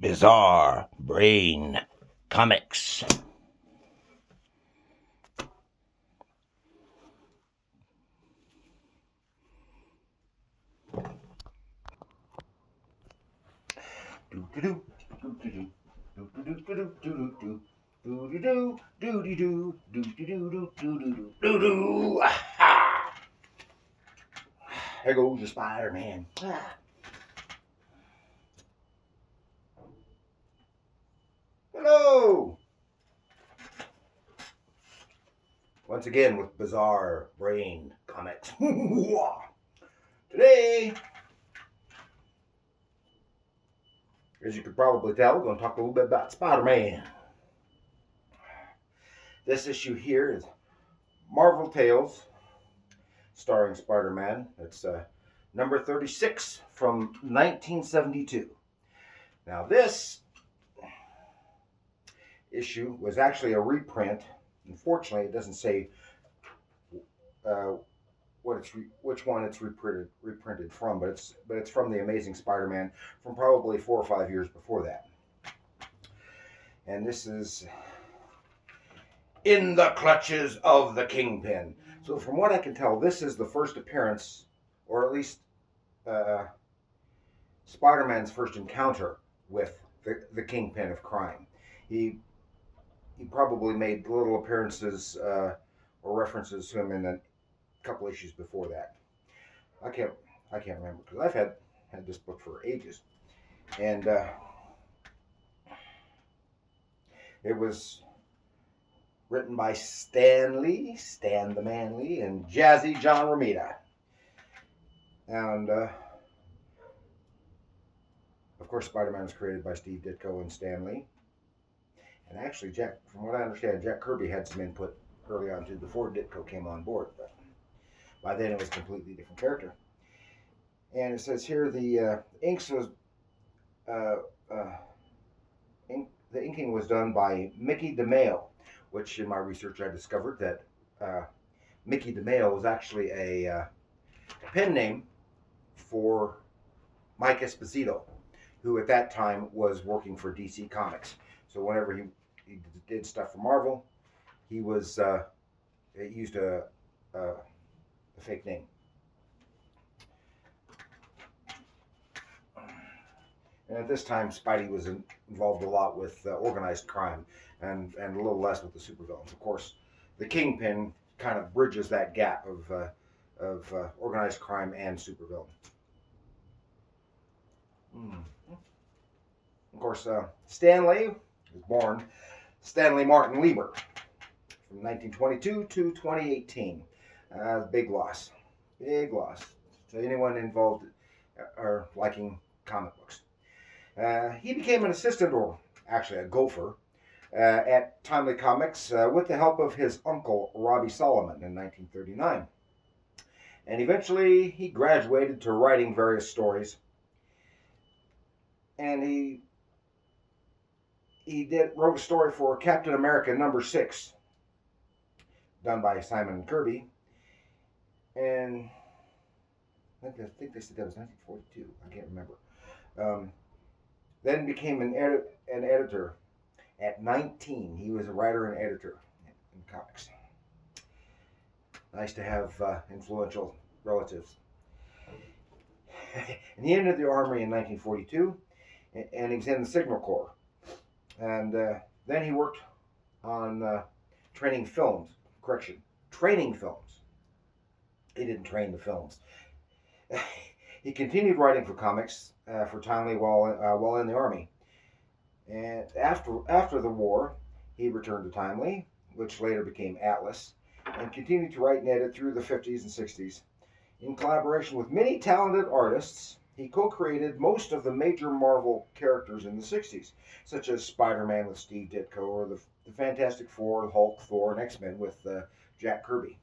Bizarre Brain Comics. There goes the Spider-Man. Hello! Once again with Bizarre Brain Comics. Today, as you could probably tell, we're going to talk a little bit about Spider-Man. This issue here is Marvel Tales, starring Spider-Man. It's number 36 from 1972. Now this issue was actually a reprint. Unfortunately, it doesn't say which one it's reprinted from, but it's from the Amazing Spider-Man from probably 4 or 5 years before that. And this is In the Clutches of the Kingpin. So from what I can tell, this is the first appearance, or at least Spider-Man's first encounter with the Kingpin of crime. He probably made little appearances or references to him in a couple issues before that. I can't remember, because I've had this book for ages, and it was written by Stan the Manly, and Jazzy John Romita. And, of course, Spider-Man was created by Steve Ditko and Stan Lee. And actually, from what I understand, Jack Kirby had some input early on, too, before Ditko came on board. But by then, it was a completely different character. And it says here, the inking was done by Mickey DeMeo, which in my research I discovered that Mickey DeMeo was actually a pen name for Mike Esposito, who at that time was working for DC Comics. So whenever he did stuff for Marvel, he used a fake name. And at this time, Spidey was involved a lot with organized crime and a little less with the supervillains. Of course, the Kingpin kind of bridges that gap of organized crime and supervillain. Of course, Stanley was born Stanley Martin Lieber from 1922 to 2018. Big loss to anyone involved or liking comic books. He became an assistant, or actually a gopher, at Timely Comics with the help of his uncle, Robbie Solomon, in 1939. And eventually he graduated to writing various stories. And he wrote a story for Captain America number 6, done by Simon Kirby. And I think they said that was 1942. I can't remember. Then became an editor at 19. He was a writer and editor in comics. Nice to have influential relatives. And he entered the Army in 1942, and he was in the Signal Corps. And then he worked on training films. He didn't train the films. He continued writing for comics for Timely while in the Army. And after the war, he returned to Timely, which later became Atlas, and continued to write and edit through the 50s and 60s. In collaboration with many talented artists, he co-created most of the major Marvel characters in the 60s, such as Spider-Man with Steve Ditko, or the Fantastic Four, Hulk, Thor, and X-Men with Jack Kirby.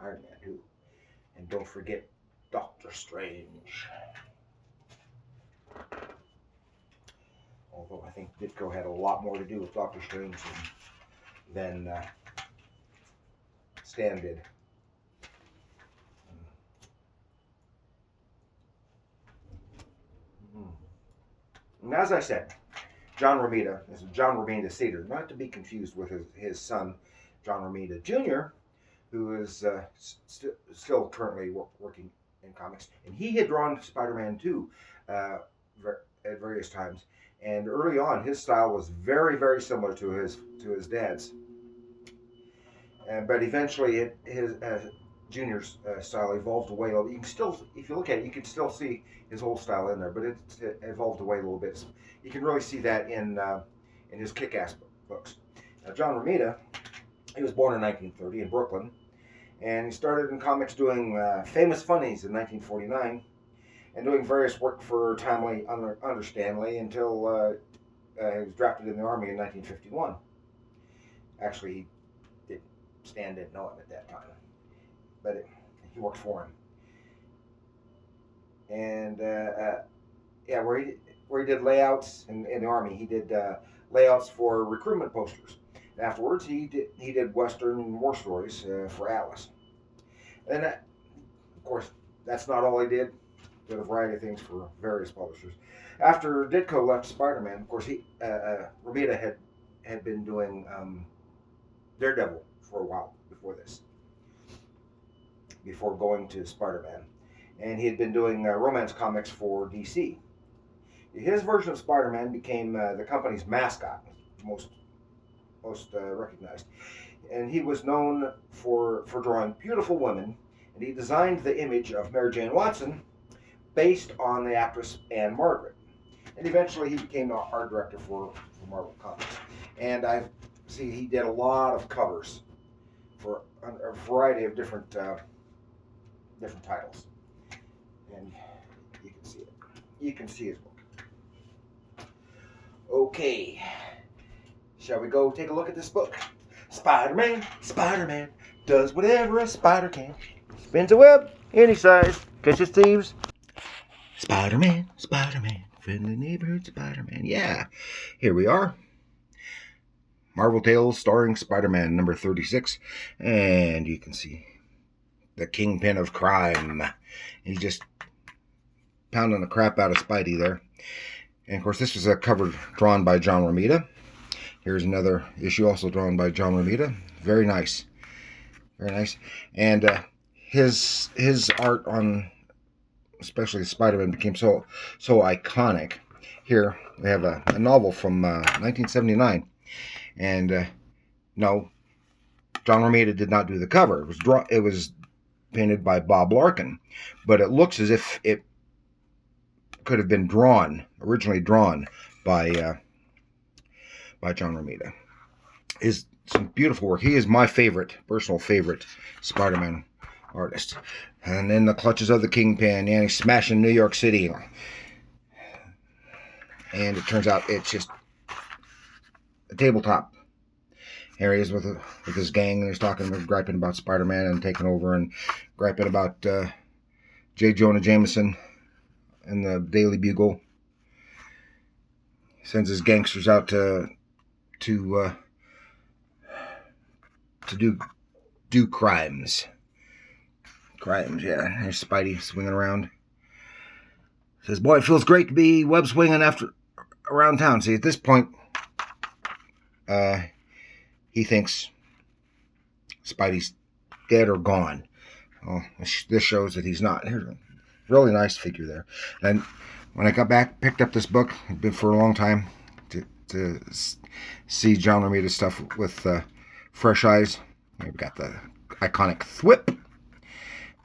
Iron Man, too. And don't forget Doctor Strange. Although I think Ditko had a lot more to do with Doctor Strange than Stan did. And as I said, John Romita is John Romita Sr., not to be confused with his son, John Romita Jr., who is still currently working in comics. And he had drawn Spider-Man 2 at various times. And early on, his style was very, very similar to his dad's. But eventually, his Junior's style evolved away a little. You can still, if you look at it, you can still see his old style in there, but it evolved away a little bit. You can really see that in his Kick-Ass books. Now, John Romita, he was born in 1930 in Brooklyn, and he started in comics doing Famous Funnies in 1949, and doing various work for Timely under Stanley until he was drafted in the Army in 1951. Actually, Stan didn't know him at that time, but he worked for him. And yeah, where he did layouts in the Army, he did layouts for recruitment posters. And afterwards, he did Western war stories for Atlas. And of course, that's not all he did. He did a variety of things for various publishers. After Ditko left Spider-Man, of course, Romita had been doing Daredevil for a while before this, before going to Spider-Man. And he had been doing romance comics for DC. His version of Spider-Man became the company's mascot, most recognized. And he was known for drawing beautiful women, and he designed the image of Mary Jane Watson based on the actress Anne Margaret. And eventually he became the art director for Marvel Comics. And I see he did a lot of covers for a variety of different titles. And you can see it. You can see his book. Okay. Shall we go take a look at this book? Spider-Man does whatever a spider can. Spins a web any size, catches thieves. Spider-Man, friendly neighborhood Spider-Man. Yeah, here we are. Marvel Tales starring Spider-Man number 36. And you can see the Kingpin of crime. He's just pounding the crap out of Spidey there. And of course, this was a cover drawn by John Romita. Here's another issue also drawn by John Romita. Very nice. Very nice. And his art on especially Spider-Man became so iconic. Here we have a novel from 1979. And no, John Romita did not do the cover. It was painted by Bob Larkin, but it looks as if it could have been originally drawn by John Romita. Is some beautiful work. He is my personal favorite Spider-Man artist. And in the clutches of the Kingpin, and he's smashing New York City. And it turns out it's just a tabletop. Here he is with his gang, and he's griping about Spider-Man and taking over, and griping about J. Jonah Jameson and the Daily Bugle. He sends his gangsters out to do crimes. Crimes, yeah. There's Spidey swinging around. Says, boy, it feels great to be web swinging around town. See, at this point, he thinks Spidey's dead or gone. Oh, this shows that he's not. Here's a really nice figure there. And when I got back, picked up this book, it'd been for a long time to see John Romita stuff with fresh eyes. Here we got the iconic Thwip.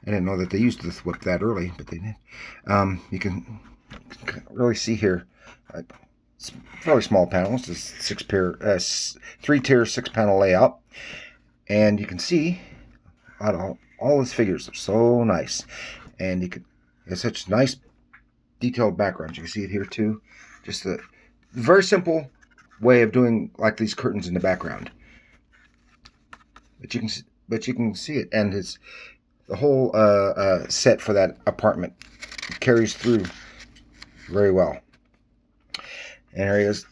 I didn't know that they used the Thwip that early, but they did. You can really see here, it's fairly small panels. It's 3-tier, 6-panel layout, and you can see all his figures are so nice, and it's such nice detailed backgrounds. You can see it here too. Just a very simple way of doing like these curtains in the background, but you can see it, and it's the whole set for that apartment carries through very well. And here he is,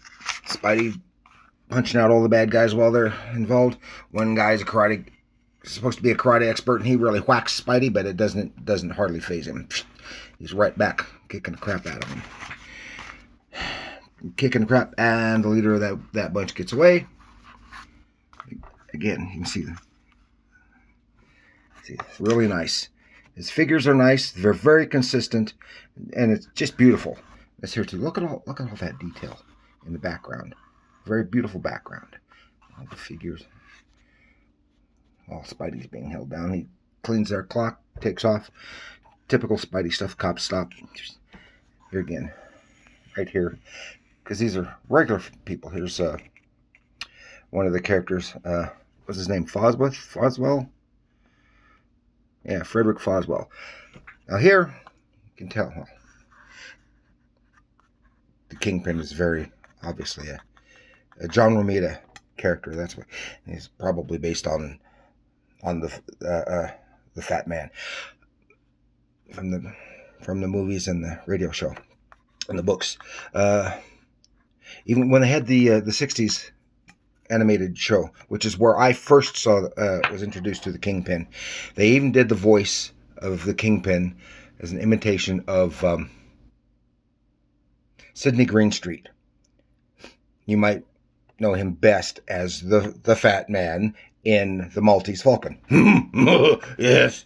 Spidey punching out all the bad guys while they're involved. One guy's supposed to be a karate expert, and he really whacks Spidey, but it doesn't hardly faze him. He's right back, kicking the crap out of him. kicking crap, and the leader of that bunch gets away. Again, you can see it's really nice. His figures are nice. They're very consistent, and it's just beautiful. Let's hear too. Look at all that detail in the background. Very beautiful background. All the figures. All Spidey's being held down. He cleans their clock, takes off. Typical Spidey stuff. Cops stop. Here again, right here, because these are regular people. Here's one of the characters. What's his name? Foswell. Yeah, Frederick Foswell. Now here, you can tell the Kingpin is very obviously a John Romita character. That's what he's probably based on the Fat Man from the movies and the radio show and the books. Even when they had the '60s animated show, which is where I first was introduced to the Kingpin. They even did the voice of the Kingpin as an imitation of Sidney Greenstreet. You might know him best as the Fat Man in the Maltese Falcon. Yes,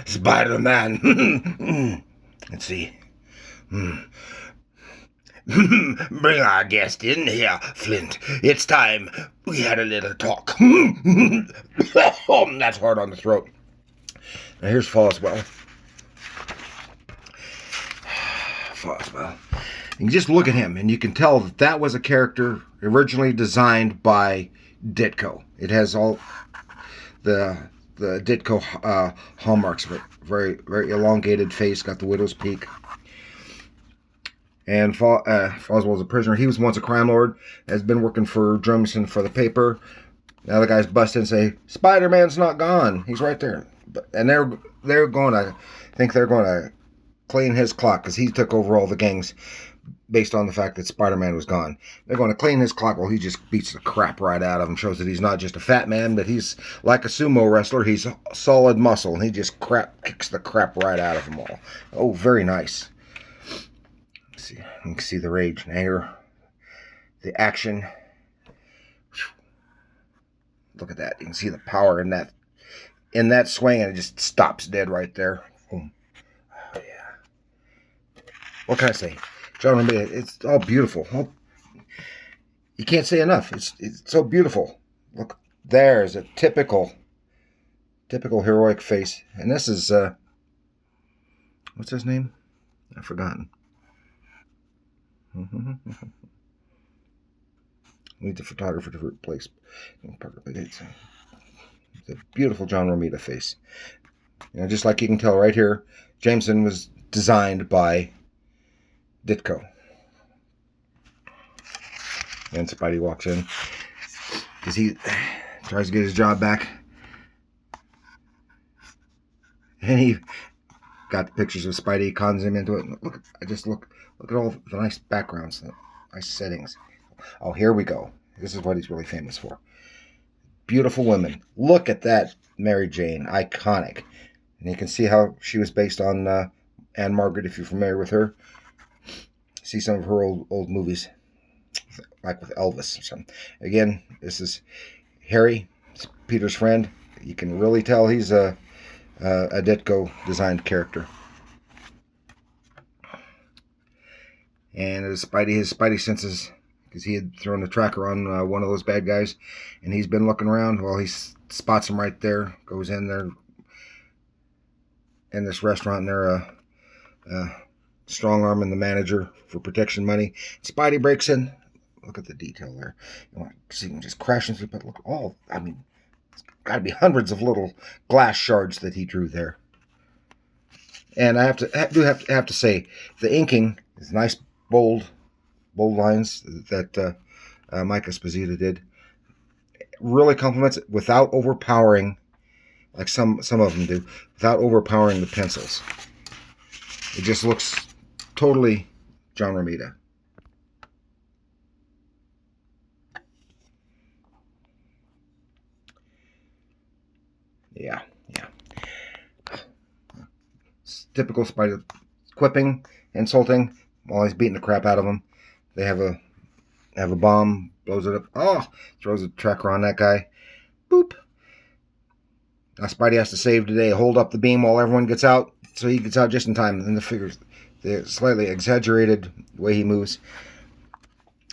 Spider-Man. Let's see. Bring our guest in here, Flint. It's time we had a little talk. Oh, that's hard on the throat. Now here's Foswell. Foswell. You can just look at him, and you can tell that was a character originally designed by Ditko. It has all the Ditko hallmarks of it. Very, very elongated face, got the widow's peak. And Foswell's a prisoner. He was once a crime lord, has been working for Drumson for the paper. Now the guys bust in and say, Spider-Man's not gone. He's right there. And they're going to clean his clock, because he took over all the gangs based on the fact that Spider-Man was gone. They're going to clean his clock. Well, he just beats the crap right out of him, shows that he's not just a fat man, but he's like a sumo wrestler. He's solid muscle, and he just kicks the crap right out of them all. Oh, very nice. You can see the rage and anger, the action. Look at that. You can see the power in that swing, and it just stops dead right there. Boom. Oh, yeah. What can I say? John Romita, it's all beautiful. You can't say enough. It's so beautiful. Look, there's a typical heroic face. And this is, what's his name? I've forgotten. Need the photographer to replace Parker, but it's a beautiful John Romita face. You know, just like you can tell right here, Jameson was designed by Ditko. And Spidey walks in because he tries to get his job back, and he got the pictures of Spidey, cons him into it. Look at all the nice backgrounds, the nice settings. Oh, here we go. This is what he's really famous for. Beautiful women. Look at that Mary Jane. Iconic. And you can see how she was based on Anne Margaret, if you're familiar with her. See some of her old movies, like with Elvis or something. Again, this is Harry, Peter's friend. You can really tell he's a Ditko designed character. And his Spidey senses, because he had thrown the tracker on one of those bad guys, and he's been looking around. Well, he spots him right there, goes in there in this restaurant, and they're strong arming the manager for protection money. Spidey breaks in. Look at the detail there. You want to see him just crashing through, but look, it's got to be hundreds of little glass shards that he drew there. And I have to say, the inking is nice, bold lines that Mike Esposito did. Really complements it without overpowering, like some of them do, without overpowering the pencils. It just looks totally John Romita. Yeah. It's typical Spider quipping, insulting. while he's beating the crap out of them. They have a bomb, blows it up. Oh, throws a tracker on that guy. Boop. Now Spidey has to save today, hold up the beam while everyone gets out, so he gets out just in time. And the slightly exaggerated way he moves,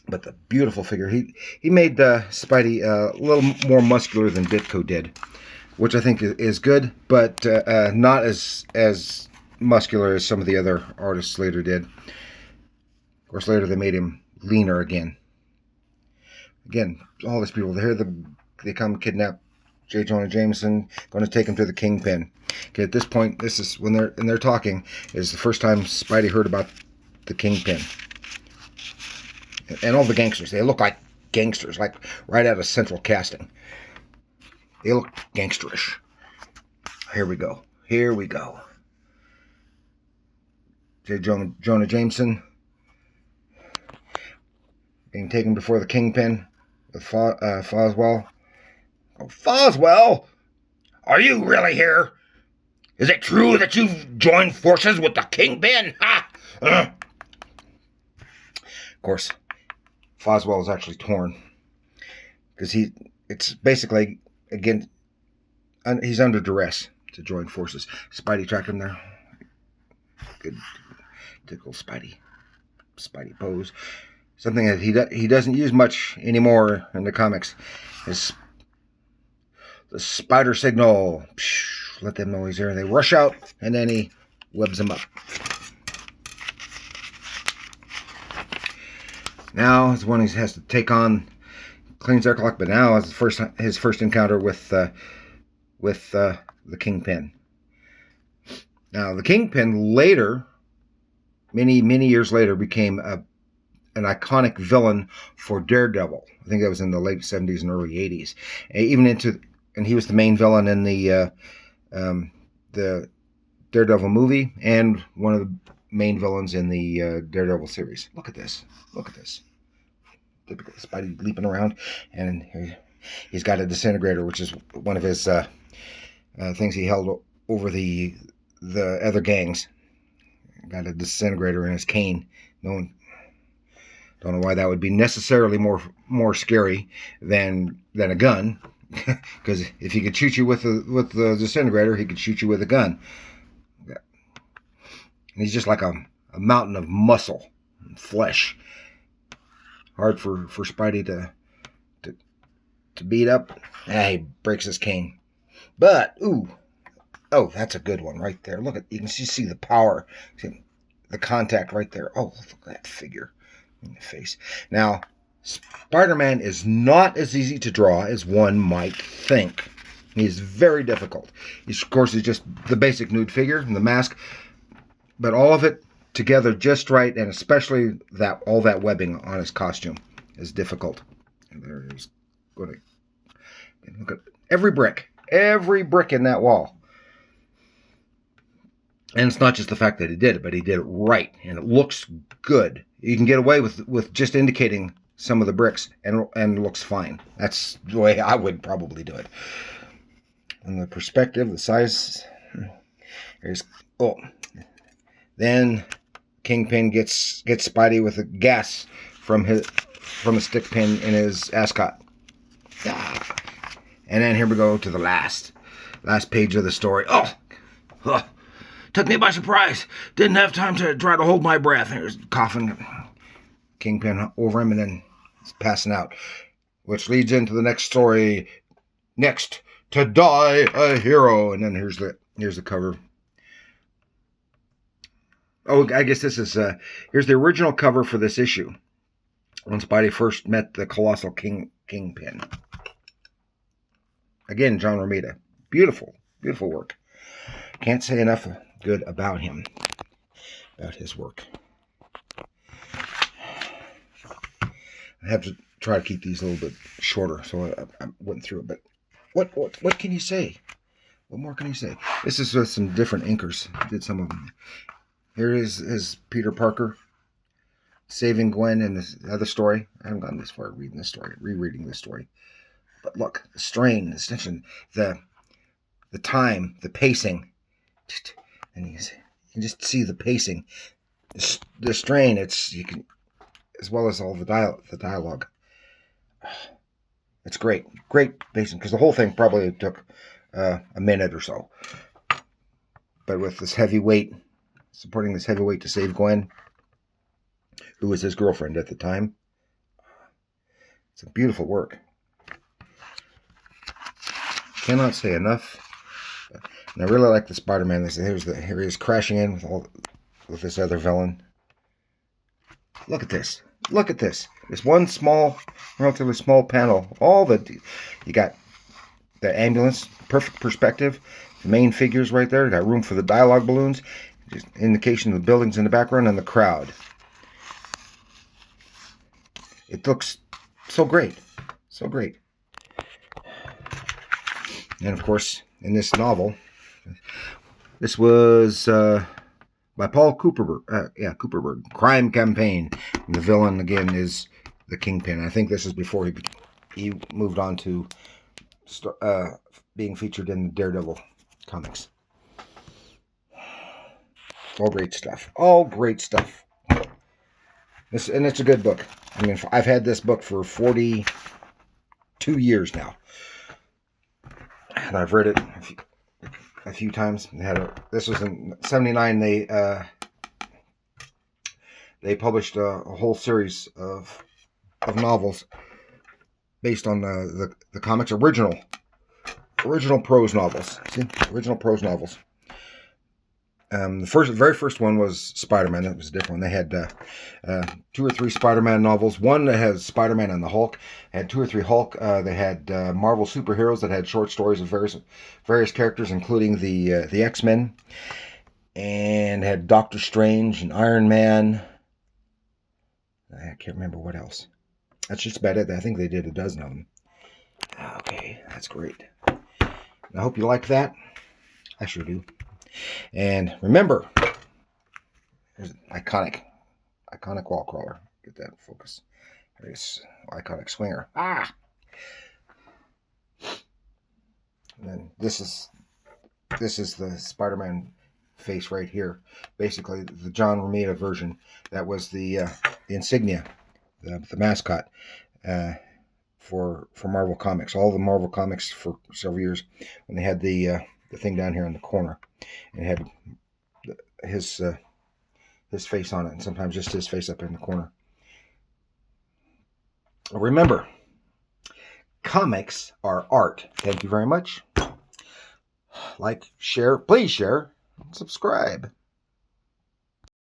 but the beautiful figure. He made Spidey a little more muscular than Ditko did, which I think is good, but not as muscular as some of the other artists later did. Of course, later they made him leaner again. Again, all these people, they come kidnap J. Jonah Jameson, going to take him to the Kingpin. Okay, at this point, this is when they're talking, is the first time Spidey heard about the Kingpin. And all the gangsters, they look like gangsters, like right out of Central Casting. They look gangsterish. Here we go. J. Jonah Jameson being taken before the Kingpin with Foswell. Oh, Foswell! Are you really here? Is it true that you've joined forces with the Kingpin? Ha! Of course, Foswell is actually torn. Because it's basically, again, he's under duress to join forces. Spidey tracked him there. Good, typical Spidey pose. Something that he doesn't use much anymore in the comics is the spider signal. Psh, let them know he's there. They rush out, and then he webs them up. Now is when he has to take on Clean Circle, but now is his first encounter with the Kingpin. Now the Kingpin later, many years later, became an iconic villain for Daredevil. I think that was in the late 70s and early 80s. And he was the main villain in the Daredevil movie and one of the main villains in the Daredevil series. Look at this. Typical Spidey leaping around, and he's got a disintegrator, which is one of his things he held over the other gangs. Got a disintegrator in his cane. Don't know why that would be necessarily more scary than a gun, because if he could shoot you with the disintegrator, he could shoot you with a gun. And he's just like a mountain of muscle and flesh. Hard for Spidey to beat up. He breaks his cane. But oh, that's a good one right there. Look you can see the power, see the contact right there. Oh, look at that figure in the face. Now, Spider-Man is not as easy to draw as one might think. He's very difficult. Of course, he's just the basic nude figure and the mask, but all of it together just right, and especially all that webbing on his costume is difficult. And there's going to look at every brick in that wall. And it's not just the fact that he did it, but he did it right, and it looks good. You can get away with just indicating some of the bricks, and it looks fine. That's the way I would probably do it. And the perspective, the size. Then Kingpin gets Spidey with a gas from a stick pin in his ascot. And then here we go to the last page of the story. Took me by surprise. Didn't have time to try to hold my breath. There's coughing. Kingpin over him, and then he's passing out. Which leads into the next story. Next, to die a hero. And then here's the cover. Oh, I guess this is, here's the original cover for this issue. When Spidey first met the colossal Kingpin. Again, John Romita. Beautiful work. Can't say enough good about him. About his work. I have to try to keep these a little bit shorter, so I went through it. But what can you say? What more can you say? This is with some different inkers. Did some of them. Here is Peter Parker saving Gwen in this other story. I haven't gotten this far rereading this story. But look, the strain, the tension, the time, the pacing. And you can just see the pacing. the strain, you can, as well as all the dialogue. It's great, basically, because the whole thing probably took a minute or so. But with this heavy weight, supporting this heavy weight to save Gwen, who was his girlfriend at the time, it's a beautiful work. Cannot say enough. And I really like the Spider-Man. Here he is crashing in with this other villain. Look at this. Look at this. This one relatively small panel. You got the ambulance, perfect perspective. The main figures right there. You got room for the dialogue balloons. Just indication of the buildings in the background and the crowd. It looks so great. So great. And of course, in this novel, this was by Paul Cooperberg. Cooperberg. Crime Campaign. And the villain, again, is the Kingpin. I think this is before he moved on to being featured in Daredevil comics. All great stuff. All great stuff. And it's a good book. I mean, I've had this book for 42 years now. And I've read it a few times. This was in '79. They published a whole series of novels based on the comics, original prose novels. See, original prose novels. The very first one was Spiderman. It was a different one. They had 2 or 3 Spider-Man novels. One that has Spider-Man and the Hulk. Had 2 or 3 Hulk. They had Marvel superheroes that had short stories of various characters, including the X-Men, and had Doctor Strange and Iron Man. I can't remember what else. That's just about it. I think they did a dozen of them. Okay, that's great. I hope you like that. I sure do. And remember, there's an iconic wall crawler. Get that in focus. There's iconic swinger. And then this is the Spider-Man face right here. Basically, the John Romita version. That was the insignia, the mascot for Marvel Comics. All the Marvel Comics for several years, when they had the thing down here in the corner, and it had his face on it, and sometimes just his face up in the corner. Remember, comics are art. Thank you very much. Like, share, please share, subscribe.